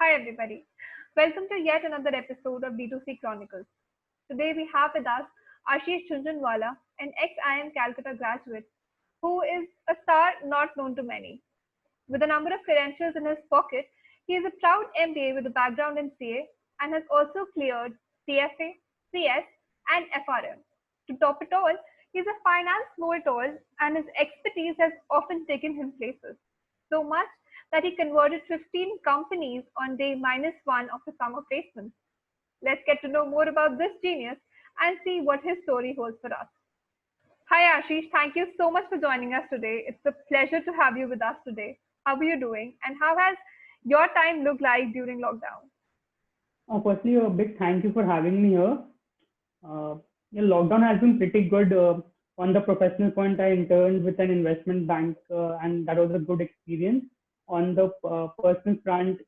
Hi everybody. Welcome to yet another episode of D2C Chronicles. Today we have with us Ashish Chunjunwala, an ex-IIM Calcutta graduate who is a star not known to many. With a number of credentials in his pocket, he is a proud MBA with a background in CA and has also cleared CFA, CS, and FRM. To top it all, he is a finance know-it-all and his expertise has often taken him places. So much that he converted 15 companies on day -1 of the summer placement. Let's get to know more about this genius and see what his story holds for us. Hi Ashish, thank you so much for joining us today. It's a pleasure to have you with us today. How are you doing and how has your time looked like during lockdown? Firstly, a big thank you for having me here. Uh, yeah, lockdown has been pretty good. On the professional point, I interned with an investment bank, and that was a good experience. On the personal front,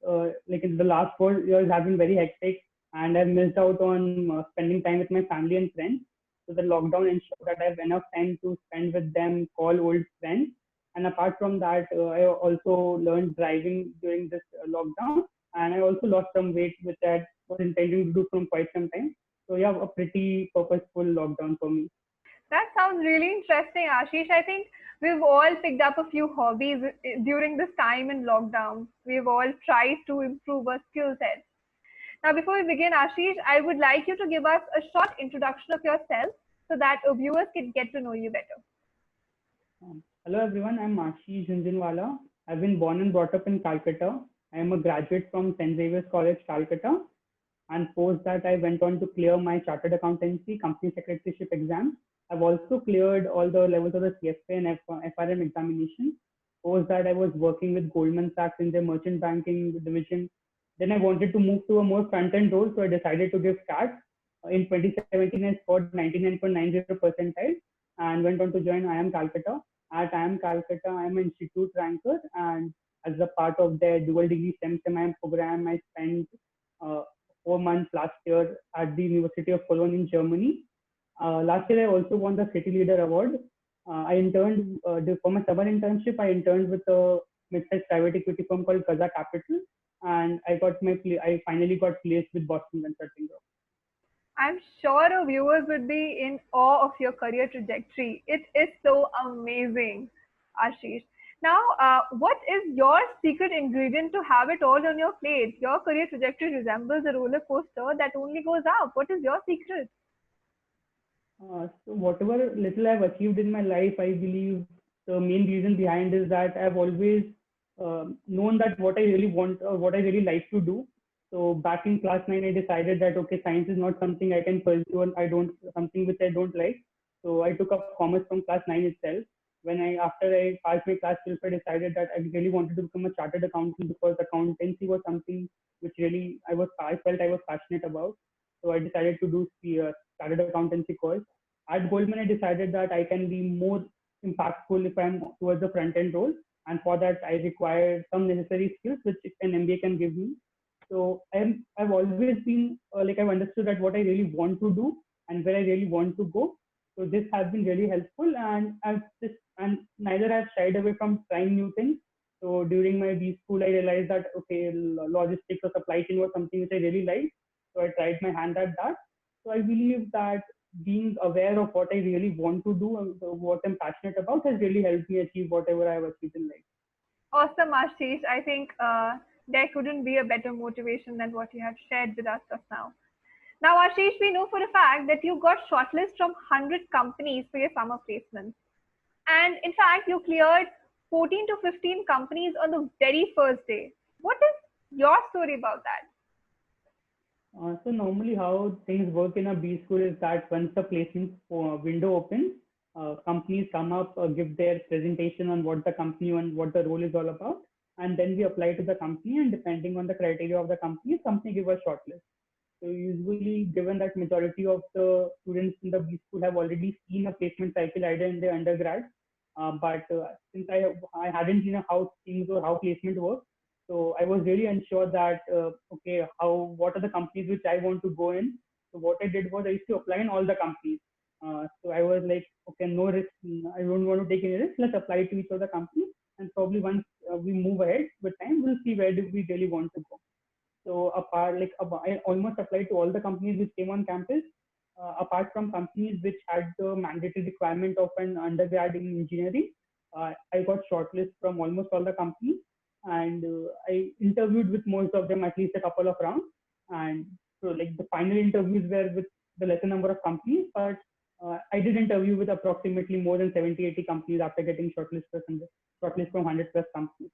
like in the last 4 years have been very hectic, and I've missed out on spending time with my family and friends. So the lockdown ensured that I have enough time to spend with them, call old friends. And apart from that, I also learned driving during this lockdown, and I also lost some weight, which I was intending to do from quite some time. So yeah, a pretty purposeful lockdown for me. That sounds really interesting, Ashish. I think we've all picked up a few hobbies during this time in lockdown. We've all tried to improve our skill sets. Now, before we begin, Ashish, I would like you to give us a short introduction of yourself so that our viewers can get to know you better. Hello everyone, I'm Ashish Jhunjhunwala. I've been born and brought up in Calcutta. I am a graduate from St. Xavier's College, Calcutta. And post that, I went on to clear my chartered accountancy company secretaryship exam. I've also cleared all the levels of the CFA and FRM examination. Post that, I was working with Goldman Sachs in their merchant banking division. Then I wanted to move to a more front end role, so I decided to give CAT. In 2017, I scored 99.90 percentile and went on to join IIM Calcutta. At IIM Calcutta, I am an institute ranker, and as a part of their dual degree STEM IIM program, I spent uh, 4 months last year at the University of Cologne in Germany. Last year, I also won the City Leader Award. I interned for my summer internship. I interned with a mid-sized private equity firm called Kaza Capital, and I finally got placed with Boston Consulting Group. I'm sure our viewers would be in awe of your career trajectory. It is so amazing, Ashish. Now, what is your secret ingredient to have it all on your plate? Your career trajectory resembles a roller coaster that only goes up. What is your secret? So whatever little I've achieved in my life, I believe the main reason behind is that I've always known that what I really want or what I really like to do. So back in class 9, I decided that okay, science is not something I can pursue, and I don't something which I don't like. So I took up commerce from class 9 itself. When I after I passed my class 12, I decided that I really wanted to become a chartered accountant because accountancy was something which really I felt I was passionate about. So I decided to do the chartered accountancy course. At Goldman, I decided that I can be more impactful if I'm towards the front end role. And for that, I require some necessary skills which an MBA can give me. So I've always been like I've understood that what I really want to do and where I really want to go. So this has been really helpful, and neither have shied away from trying new things. So during my B school, I realized that okay, logistics or supply chain was something which I really liked. So I tried my hand at that. So I believe that being aware of what I really want to do and what I'm passionate about has really helped me achieve whatever I have achieved in life. Awesome, Ashish. I think there couldn't be a better motivation than what you have shared with us just now. Now, Ashish, we know for a fact that you got shortlisted from 100 companies for your summer placements. And in fact, you cleared 14 to 15 companies on the very first day. What is your story about that? So normally how things work in a B school is that once the placement window opens, companies come up, give their presentation on what the company and what the role is all about, and then we apply to the company, and depending on the criteria of the company give a shortlist. So usually, given that majority of the students in the B school have already seen a placement cycle either in their undergrad, but since I hadn't seen how things or how placement works, so I was really unsure that okay, how what are the companies which I want to go in. So what I did was I used to apply in all the companies. So I was like, okay, no risk. I don't want to take any risk. Let's apply to each of the companies, and probably once we move ahead with time, we'll see where do we really want to go. So I almost applied to all the companies which came on campus, apart from companies which had the mandatory requirement of an undergrad in engineering. I got shortlisted from almost all the companies, and I interviewed with most of them at least a couple of rounds. And so like the final interviews were with the lesser number of companies, but I did interview with approximately more than 70, 80 companies after getting shortlist from 100 plus companies.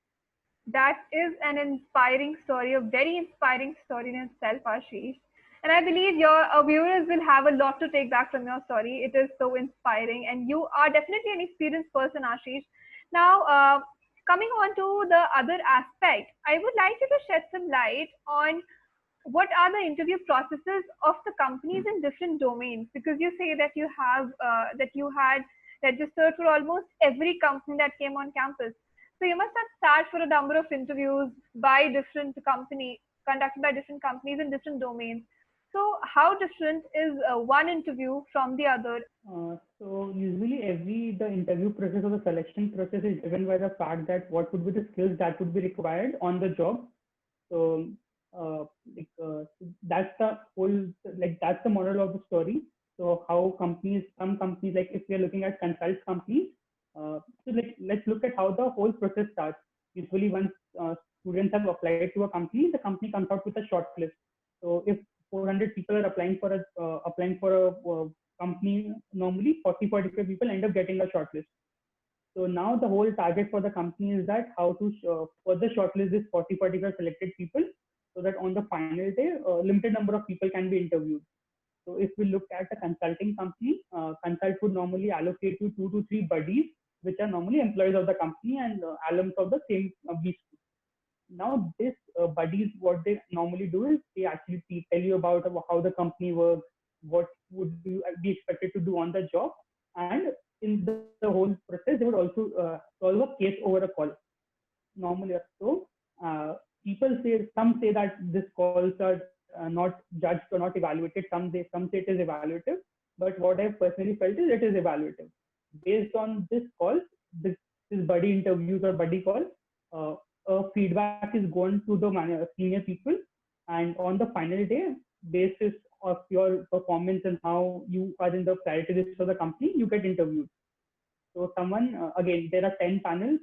That is an inspiring story, a very inspiring story in itself, Ashish. And I believe your viewers will have a lot to take back from your story. It is so inspiring, and you are definitely an experienced person, Ashish. Now, coming on to the other aspect, I would like you to shed some light on what are the interview processes of the companies in different domains, because you say that you had registered for almost every company that came on campus, so you must have sat for a number of interviews by different company conducted by different companies in different domains. So how different is one interview from the other? So usually the interview process or the selection process is driven by the fact that what would be the skills that would be required on the job. So uh, like that's the whole that's the moral of the story. So how some companies, like if we are looking at consult companies, so like let's look at how the whole process starts. Usually once students have applied to a company, the company comes out with a short list. So if 400 people are applying for a company, normally 40, 45 people end up getting a shortlist. So now the whole target for the company is that how to further shortlist this 40, 45 selected people, so that on the final day, a limited number of people can be interviewed. So if we look at a consulting company, Consult would normally allocate you 2 to 3 buddies, which are normally employees of the company and alums of the same B school. Now, this buddies, what they normally do is they actually tell you about how the company works, what would you be expected to do on the job, and in the whole process, they would also solve a case over a call. Normally, so people say some say that these calls are not judged or not evaluated. Some say it is evaluative, but what I've personally felt is it is evaluative. Based on this call, this buddy interviews or buddy call, uh, feedback is going to the senior people, and on the final day, basis of your performance and how you are in the priority list for the company, you get interviewed. So again, there are 10 panels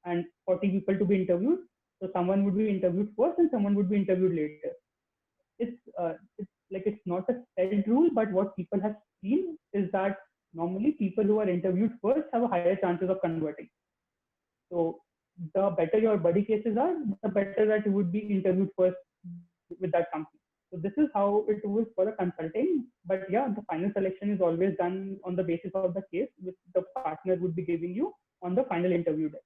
and 40 people to be interviewed. So someone would be interviewed first and someone would be interviewed later. It's not a set rule, but what people have seen is that normally people who are interviewed first have a higher chances of converting. So the better your buddy cases are, the better that you would be interviewed first with that company. So this is how it was for the consulting. But yeah, the final selection is always done on the basis of the case, which the partner would be giving you on the final interview day.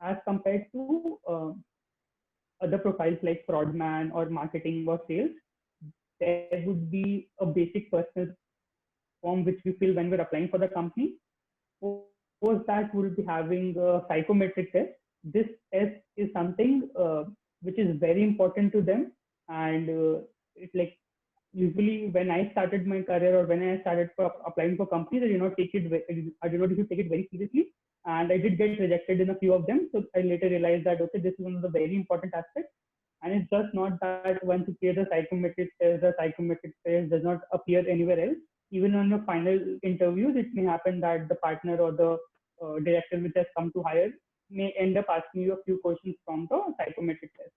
As compared to other profiles like fraudman or marketing or sales, there would be a basic personal form which we fill when we're applying for the company. Post that, we'll be having a psychometric test. This test is something which is very important to them, and it's like usually when I started my career or when I started applying for companies, I did not used to take it very seriously, and I did get rejected in a few of them. So I later realized that okay, this is one of the very important aspects, and it's just not that once you clear the psychometric test does not appear anywhere else. Even on your final interviews, it may happen that the partner or the director which has come to hire may end up asking you a few questions from the psychometric test.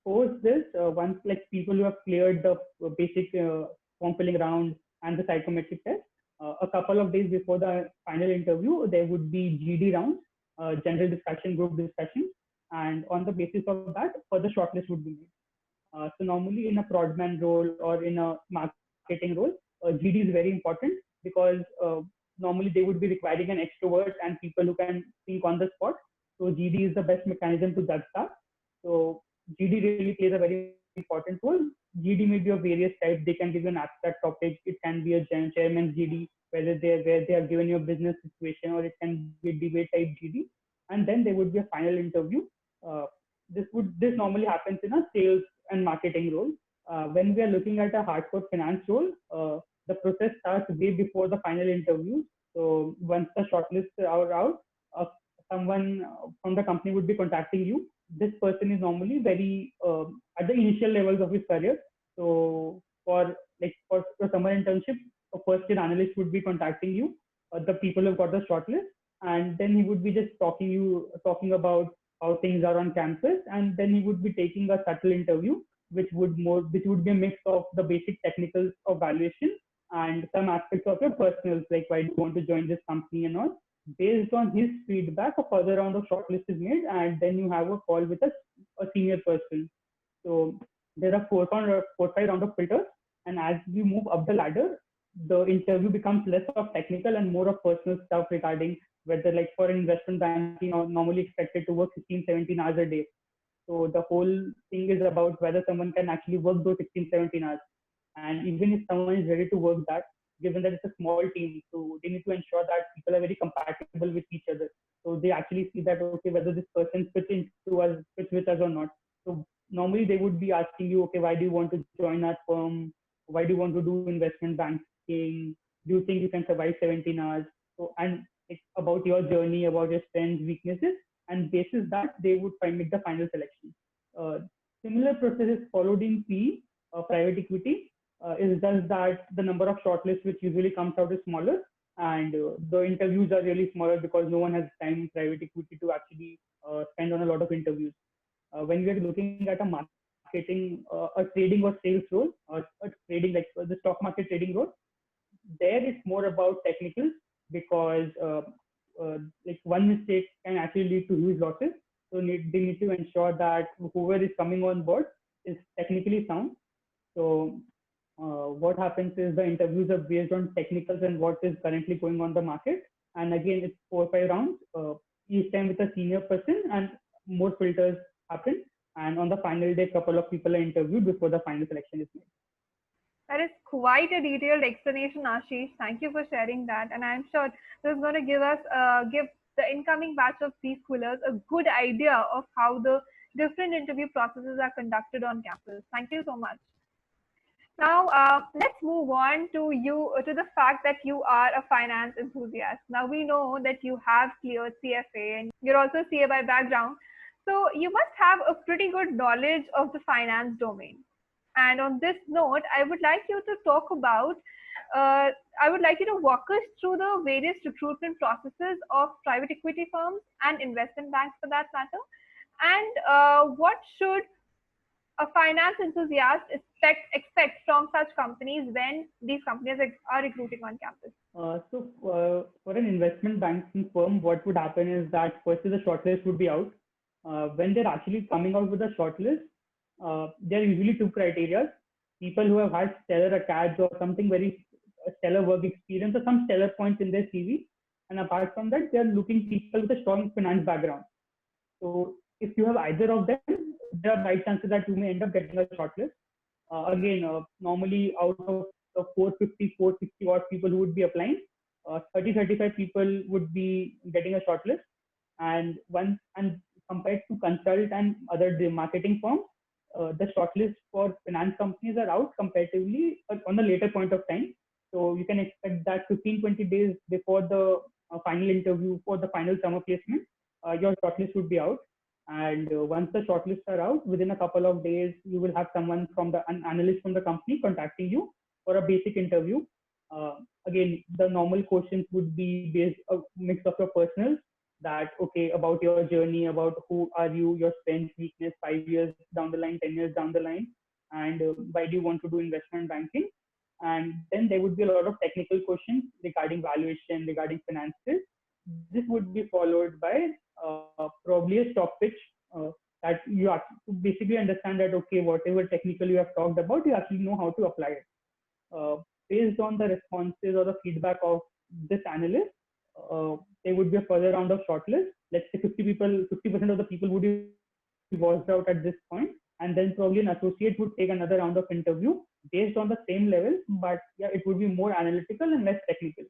Post this, once like people who have cleared the basic form filling round and the psychometric test, a couple of days before the final interview, there would be GD rounds, general discussion, group discussion, and on the basis of that, further shortlist would be made. So normally in a prodman role or in a marketing role, GD is very important because normally they would be requiring an extrovert and people who can think on the spot. So GD is the best mechanism to judge that. So GD really plays a very important role. GD may be of various types. They can give you an abstract topic. It can be a chairman's GD, where they are given you a business situation, or it can be a debate type GD. And then there would be a final interview. Uh, this normally happens in a sales and marketing role. When we are looking at a hardcore finance role, the process starts way before the final interview. So once the shortlists are out, someone from the company would be contacting you, this person is normally very at the initial levels of his career. So for summer internship, a first year analyst would be contacting you, the people who've got the shortlist, and then he would be just talking about how things are on campus, and then he would be taking a subtle interview, which would be a mix of the basic technicals of valuation and some aspects of your personals, like why do you want to join this company and all. Based on his feedback, a further round of shortlist is made, and then you have a call with a senior person. So there are 5 rounds of filters, and as we move up the ladder, the interview becomes less of technical and more of personal stuff regarding whether, like for investment banking, are normally expected to work 16, 17 hours a day. So the whole thing is about whether someone can actually work those 16, 17 hours. And even if someone is ready to work that, given that it's a small team, so they need to ensure that people are very compatible with each other. So they actually see that, okay, whether this person fits with us or not. So normally they would be asking you, okay, why do you want to join our firm? Why do you want to do investment banking? Do you think you can survive 17 hours? So, and it's about your journey, about your strengths, weaknesses, and basis that they would make the final selection. Uh, Similar process is followed in PE, private equity. Is just that the number of shortlists which usually comes out is smaller, and the interviews are really smaller because no one has time in private equity to actually spend on a lot of interviews. When we are looking at a marketing, a trading or sales role, or a trading like the stock market trading role, there it's more about technicals because like one mistake can actually lead to huge losses. So they need to ensure that whoever is coming on board is technically sound. So what happens is the interviews are based on technicals and what is currently going on the market. And again, it's 4 or 5 rounds, each time with a senior person, and more filters happen. And on the final day, a couple of people are interviewed before the final selection is made. That is quite a detailed explanation, Ashish. Thank you for sharing that. And I'm sure this is going to give the incoming batch of preschoolers a good idea of how the different interview processes are conducted on campus. Thank you so much. Now, let's move on to the fact that you are a finance enthusiast. Now, we know that you have cleared CFA and you're also CA by background. So, you must have a pretty good knowledge of the finance domain. And on this note, I would like you to walk us through the various recruitment processes of private equity firms and investment banks for that matter. And what should a finance enthusiast expect from such companies when these companies are recruiting on campus? For an investment banking firm, what would happen is that firstly the shortlist would be out. When they're actually coming out with a shortlist, there are usually two criteria: people who have had stellar acads or something very stellar work experience or some stellar points in their CV. And apart from that, they are looking people with a strong finance background. So if you have either of them, there are high chances that you may end up getting a shortlist. Again, normally out of the 450, 460 odd people who would be applying, 30, 35 people would be getting a shortlist. And compared to consult and other marketing firms, the shortlist for finance companies are out comparatively on a later point of time. So you can expect that 15, 20 days before the final interview for the final summer placement, your shortlist would be out. And once the shortlists are out, within a couple of days, you will have an analyst from the company contacting you for a basic interview. Again, the normal questions would be based a mix of your personals, that okay, about your journey, about who are you, your strengths, weakness, 5 years down the line, 10 years down the line, and why do you want to do investment banking. And then there would be a lot of technical questions regarding valuation, regarding finances. This would be followed by probably a stock pitch, that you have to basically understand that okay, whatever technical you have talked about, you actually know how to apply it. Based on the responses or the feedback of this analyst, there would be a further round of shortlist. Let's say 50% of the people would be washed out at this point, and then probably an associate would take another round of interview based on the same level, but yeah, it would be more analytical and less technical.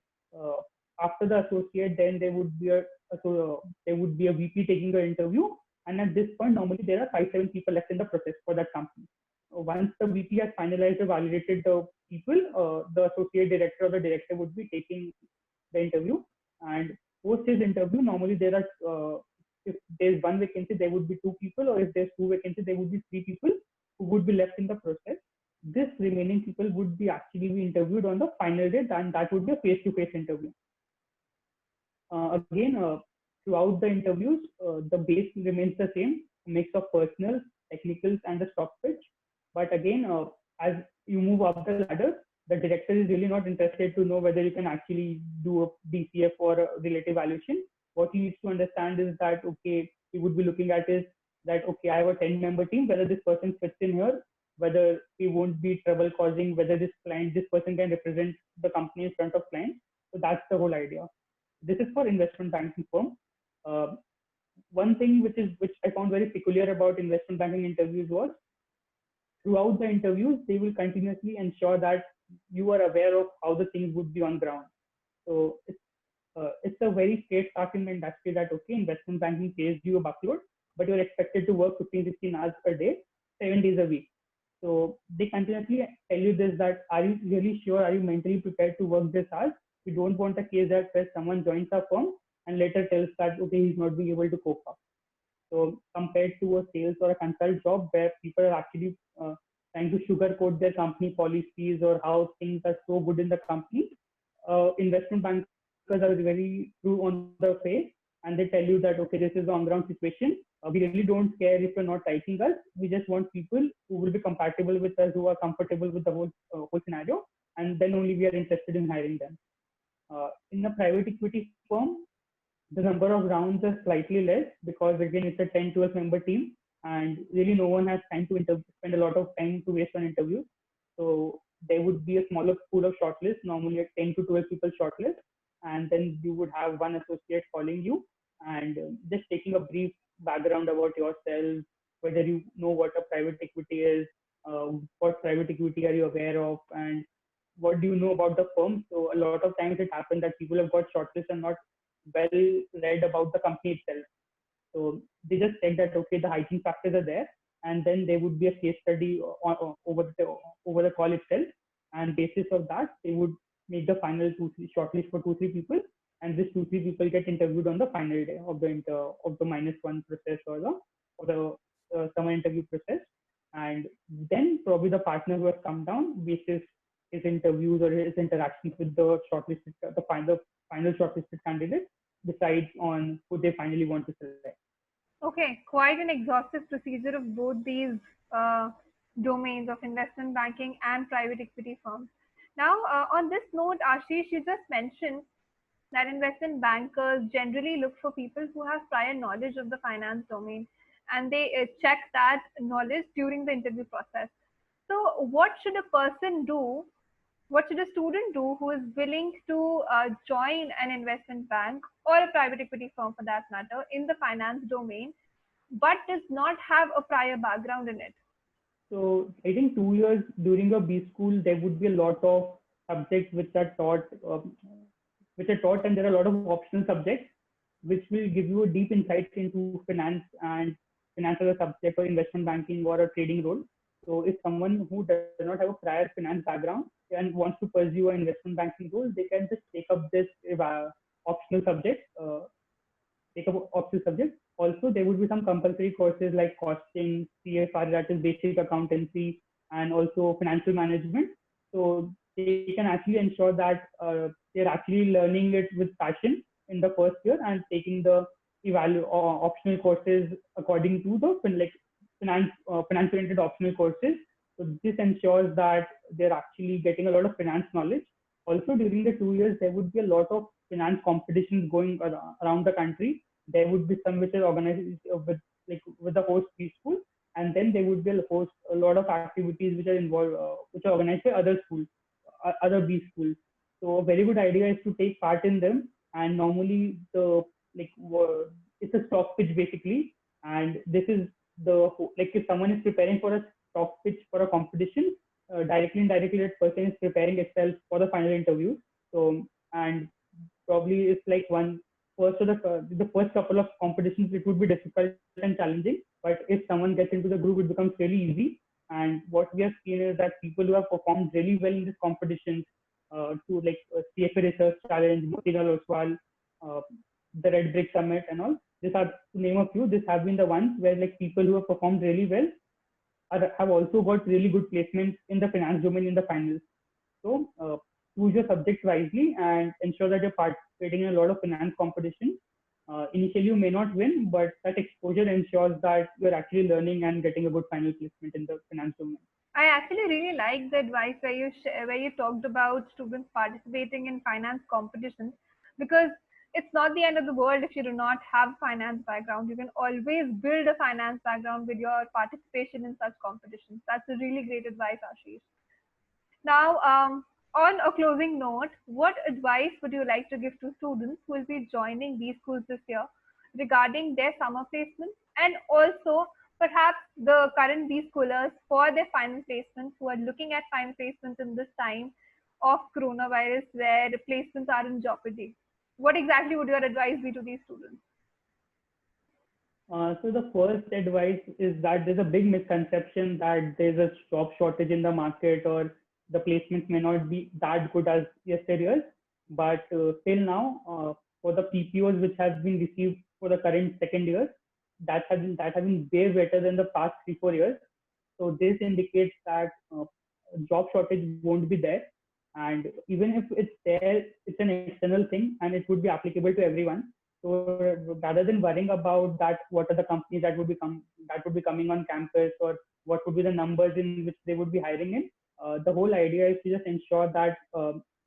After the associate, then there would be a VP taking the interview, and at this point, normally there are 5, 7 people left in the process for that company. Once the VP has finalized or validated the people, the associate director or the director would be taking the interview. And post his interview, normally there are, if there's one vacancy, there would be two people, or if there's two vacancies, there would be three people who would be left in the process. This remaining people would be actually be interviewed on the final day, and that would be a face-to-face interview. Again, throughout the interviews, the base remains the same, a mix of personal, technicals, and the stock pitch. But again, as you move up the ladder, the director is really not interested to know whether you can actually do a DCF or a relative valuation. What he needs to understand is that, okay, he would be looking at is that, okay, I have a 10-member team, whether this person fits in here, whether he won't be trouble causing, whether this person can represent the company in front of clients. So that's the whole idea. This is for investment banking firm. Uh, One thing which I found very peculiar about investment banking interviews was throughout the interviews, they will continuously ensure that you are aware of how the things would be on ground. So it's a very straight start in the industry that, okay, investment banking pays you a buckload, but you're expected to work 15, 16 hours a day, 7 days a week. So they continuously tell you this, that are you really sure? Are you mentally prepared to work this hours? We don't want a case that where someone joins our firm and later tells that, okay, he's not being able to cope up. So compared to a sales or a consult job where people are actually trying to sugarcoat their company policies or how things are so good in the company, investment bankers are very true on the face, and they tell you that, okay, this is the on-ground situation. We really don't care if you're not liking us. We just want people who will be compatible with us, who are comfortable with the whole scenario, and then only we are interested in hiring them. In a private equity firm, the number of rounds are slightly less because again it's a 10 12 member team, and really no one has time to spend a lot of time to waste on interviews. So there would be a smaller pool of shortlist, normally a 10 to 12 people shortlist, and then you would have one associate calling you and just taking a brief background about yourself, whether you know what a private equity is, what private equity are you aware of, and what do you know about the firm. So a lot of times it happens that people have got shortlist and not well read about the company itself. So they just said that, okay, the hygiene factors are there, and then there would be a case study over the call itself, and basis of that they would make the final two three shortlist for 2 3 people, and these 2 3 people get interviewed on the final day of the -1 process or the summer interview process, and then probably the partner who has come down basis his interviews or his interactions with the final shortlisted candidate decides on who they finally want to select. Okay, quite an exhaustive procedure of both these uh, domains of investment banking and private equity firms. Now, on this note, Ashish, you just mentioned that investment bankers generally look for people who have prior knowledge of the finance domain, and they check that knowledge during the interview process. So, what should a person do? What should a student do who is willing to join an investment bank or a private equity firm for that matter in the finance domain, but does not have a prior background in it? So I think 2 years during a B school, there would be a lot of subjects which are taught, and there are a lot of optional subjects which will give you a deep insight into finance as a subject or investment banking or a trading role. So if someone who does not have a prior finance background and wants to pursue an investment banking role, they can just take up this optional subject. Take up optional subjects. Also, there would be some compulsory courses like costing, CFR, that is basic accountancy, and also financial management. So they can actually ensure that they're actually learning it with passion in the first year and taking the optional courses according to the finance-oriented optional courses. So this ensures that they're actually getting a lot of finance knowledge. Also, during the 2 years, there would be a lot of finance competitions going around the country. There would be some which are organized with the host preschool, and then there would be a lot of activities which are involved, which are organized by other schools, other B schools. So a very good idea is to take part in them. And normally it's a stock pitch basically, and this is if someone is preparing for a stock pitch for a competition, directly and indirectly that person is preparing itself for the final interview. So and probably it's like one first of the first couple of competitions it would be difficult and challenging, but if someone gets into the group it becomes really easy. And what we have seen is that people who have performed really well in these competitions, CFA Research Challenge, Motilal Oswal, the Red Brick Summit and all, These are, to name a few, these have been the ones where like people who have performed really well have also got really good placements in the finance domain in the finals. So choose your subject wisely and ensure that you're participating in a lot of finance competition. Initially, you may not win, but that exposure ensures that you're actually learning and getting a good final placement in the finance domain. I actually really like the advice where where you talked about students participating in finance competitions, because it's not the end of the world if you do not have finance background. You can always build a finance background with your participation in such competitions. That's a really great advice, Ashish. Now, on a closing note, what advice would you like to give to students who will be joining these schools this year regarding their summer placements, and also perhaps the current B schoolers for their final placements who are looking at final placements in this time of coronavirus where the placements are in jeopardy? What exactly would your advice be to these students? So the first advice is that there's a big misconception that there's a job shortage in the market or the placements may not be that good as yesteryears. But till now, for the PPOs which has been received for the current second year, that has been way better than the past 3 4 years. So this indicates that job shortage won't be there, and even if it's there, it's an external thing and it would be applicable to everyone. So rather than worrying about that, what are the companies that would be coming on campus, or what would be the numbers in which they would be hiring in, the whole idea is to just ensure that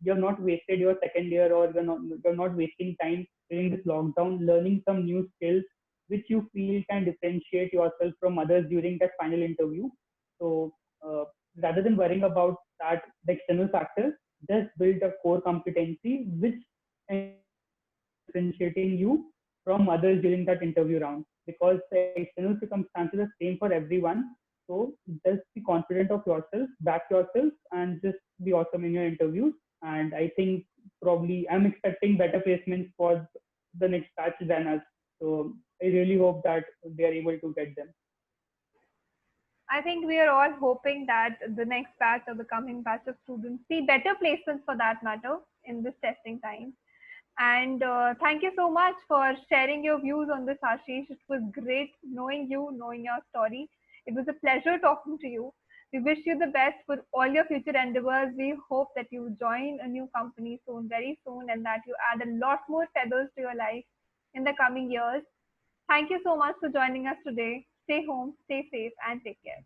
you're not wasted your second year, or you're not wasting time during this lockdown learning some new skills which you feel can differentiate yourself from others during that final interview. So uh, rather than worrying about that, the external factors, just build a core competency which differentiating you from others during that interview round, because the external circumstances are same for everyone. So just be confident of yourself, back yourself, and just be awesome in your interviews. And I think probably I'm expecting better placements for the next batch than us. So I really hope that they are able to get them. I think we are all hoping that the next batch or the coming batch of students see better placements for that matter in this testing time. And thank you so much for sharing your views on this, Ashish. It was great knowing you, knowing your story. It was a pleasure talking to you. We wish you the best for all your future endeavors. We hope that you join a new company soon, very soon, and that you add a lot more feathers to your life in the coming years. Thank you so much for joining us today. Stay home, stay safe, and take care.